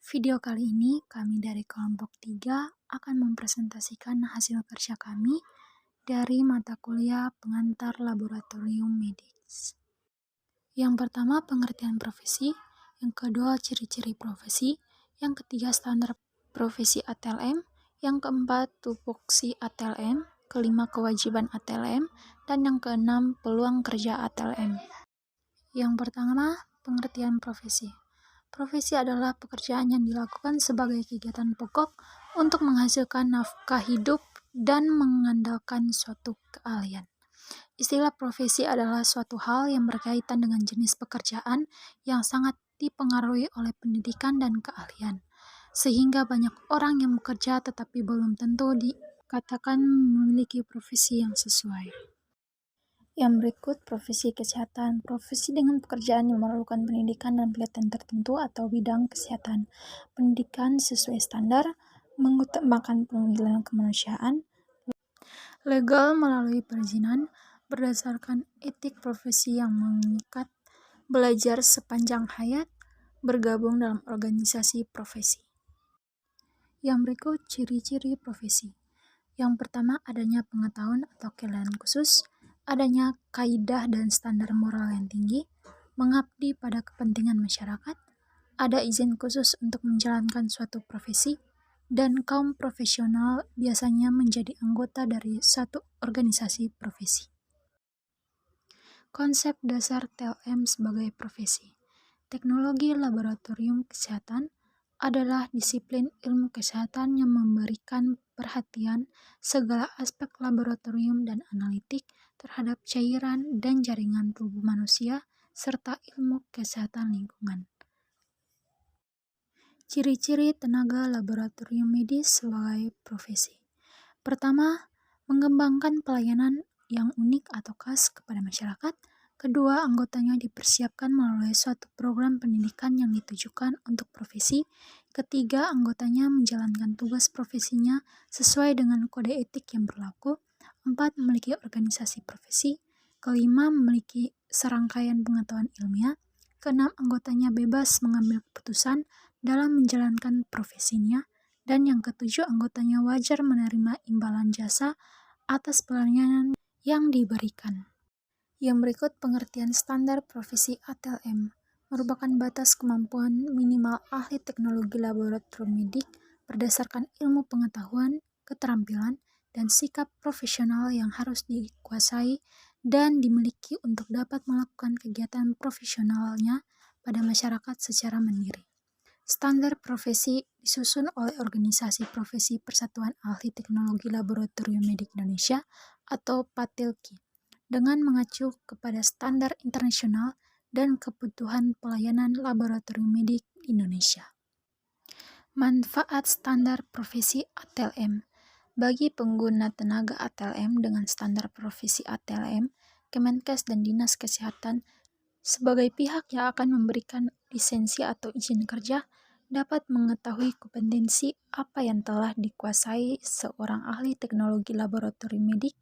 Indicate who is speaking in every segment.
Speaker 1: Video kali ini kami dari kelompok 3 akan mempresentasikan hasil kerja kami dari mata kuliah pengantar laboratorium medis. Yang pertama pengertian profesi, yang kedua ciri-ciri profesi, yang ketiga standar profesi ATLM, yang keempat tupoksi ATLM, kelima kewajiban ATLM, dan yang keenam peluang kerja ATLM. Yang pertama pengertian profesi. Profesi adalah pekerjaan yang dilakukan sebagai kegiatan pokok untuk menghasilkan nafkah hidup dan mengandalkan suatu keahlian. Istilah profesi adalah suatu hal yang berkaitan dengan jenis pekerjaan yang sangat dipengaruhi oleh pendidikan dan keahlian, sehingga banyak orang yang bekerja tetapi belum tentu dikatakan memiliki profesi yang sesuai. Yang berikut profesi kesehatan. Profesi dengan pekerjaan yang memerlukan pendidikan dan pelatihan tertentu atau bidang kesehatan. Pendidikan sesuai standar, mengutamakan pengadilan kemanusiaan, legal melalui perizinan, berdasarkan etik profesi yang mengikat, belajar sepanjang hayat, bergabung dalam organisasi profesi. Yang berikut ciri-ciri profesi. Yang pertama adanya pengetahuan atau keahlian khusus, adanya kaidah dan standar moral yang tinggi, mengabdi pada kepentingan masyarakat, ada izin khusus untuk menjalankan suatu profesi, dan kaum profesional biasanya menjadi anggota dari suatu organisasi profesi. Konsep dasar TLM sebagai profesi. Teknologi laboratorium kesehatan adalah disiplin ilmu kesehatan yang memberikan perhatian segala aspek laboratorium dan analitik terhadap cairan dan jaringan tubuh manusia serta ilmu kesehatan lingkungan. Ciri-ciri tenaga laboratorium medis sebagai profesi. Pertama, mengembangkan pelayanan yang unik atau khas kepada masyarakat. Kedua, anggotanya dipersiapkan melalui suatu program pendidikan yang ditujukan untuk profesi. Ketiga, anggotanya menjalankan tugas profesinya sesuai dengan kode etik yang berlaku. 4. Memiliki organisasi profesi. Kelima, memiliki serangkaian pengetahuan ilmiah. Keenam, anggotanya bebas mengambil keputusan dalam menjalankan profesinya. Dan yang ketujuh, anggotanya wajar menerima imbalan jasa atas pelayanan yang diberikan. Yang berikut pengertian standar profesi ATLM merupakan batas kemampuan minimal ahli teknologi laboratorium medik berdasarkan ilmu pengetahuan, keterampilan, dan sikap profesional yang harus dikuasai dan dimiliki untuk dapat melakukan kegiatan profesionalnya pada masyarakat secara mandiri. Standar profesi disusun oleh Organisasi Profesi Persatuan Ahli Teknologi Laboratorium Medik Indonesia atau PATILKI dengan mengacu kepada standar internasional dan kebutuhan pelayanan laboratorium medik Indonesia. Manfaat standar profesi ATLM. Bagi pengguna tenaga ATLM dengan standar profesi ATLM, Kemenkes dan Dinas Kesehatan sebagai pihak yang akan memberikan lisensi atau izin kerja dapat mengetahui kompetensi apa yang telah dikuasai seorang ahli teknologi laboratorium medik,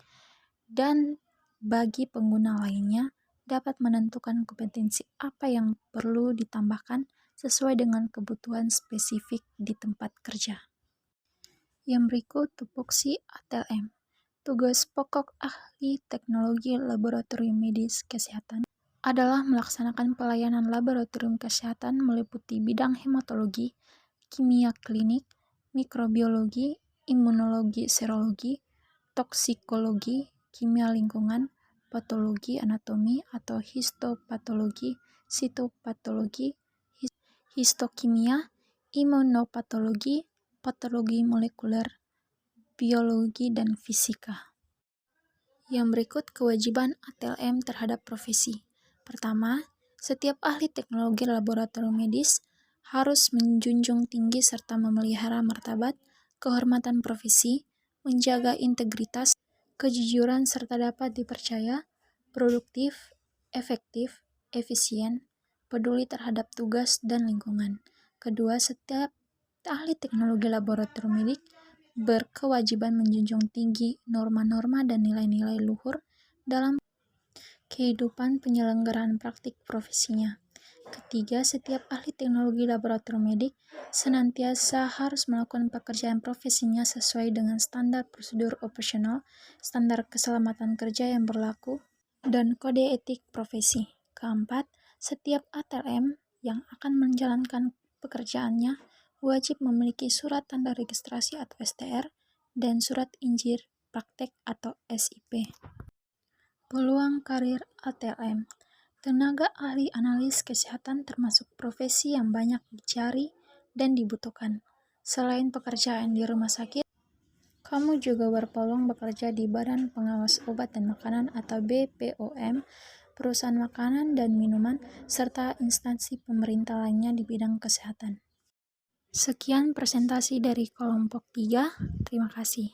Speaker 1: dan bagi pengguna lainnya dapat menentukan kompetensi apa yang perlu ditambahkan sesuai dengan kebutuhan spesifik di tempat kerja. Yang berikut tupoksi ATLM. Tugas pokok ahli teknologi laboratorium medis kesehatan adalah melaksanakan pelayanan laboratorium kesehatan meliputi bidang hematologi, kimia klinik, mikrobiologi, imunologi serologi, toksikologi, kimia lingkungan, patologi anatomi atau histopatologi, sitopatologi, histokimia, imunopatologi, patologi molekuler, biologi, dan fisika. Yang berikut kewajiban ATLM terhadap profesi. Pertama, setiap ahli teknologi laboratorium medis harus menjunjung tinggi serta memelihara martabat, kehormatan profesi, menjaga integritas, kejujuran serta dapat dipercaya, produktif, efektif, efisien, peduli terhadap tugas dan lingkungan. Kedua, setiap ahli teknologi laboratorium medik berkewajiban menjunjung tinggi norma-norma dan nilai-nilai luhur dalam kehidupan penyelenggaraan praktik profesinya. Ketiga, setiap ahli teknologi laboratorium medik senantiasa harus melakukan pekerjaan profesinya sesuai dengan standar prosedur operasional, standar keselamatan kerja yang berlaku, dan kode etik profesi. Keempat, setiap ATLM yang akan menjalankan pekerjaannya wajib memiliki surat tanda registrasi atau STR dan surat injil praktek atau SIP. Peluang karir ATLM. Tenaga ahli analis kesehatan termasuk profesi yang banyak dicari dan dibutuhkan. Selain pekerjaan di rumah sakit, kamu juga berpeluang bekerja di Badan Pengawas Obat dan Makanan atau BPOM, perusahaan makanan dan minuman, serta instansi pemerintah lainnya di bidang kesehatan. Sekian presentasi dari kelompok 3. Terima kasih.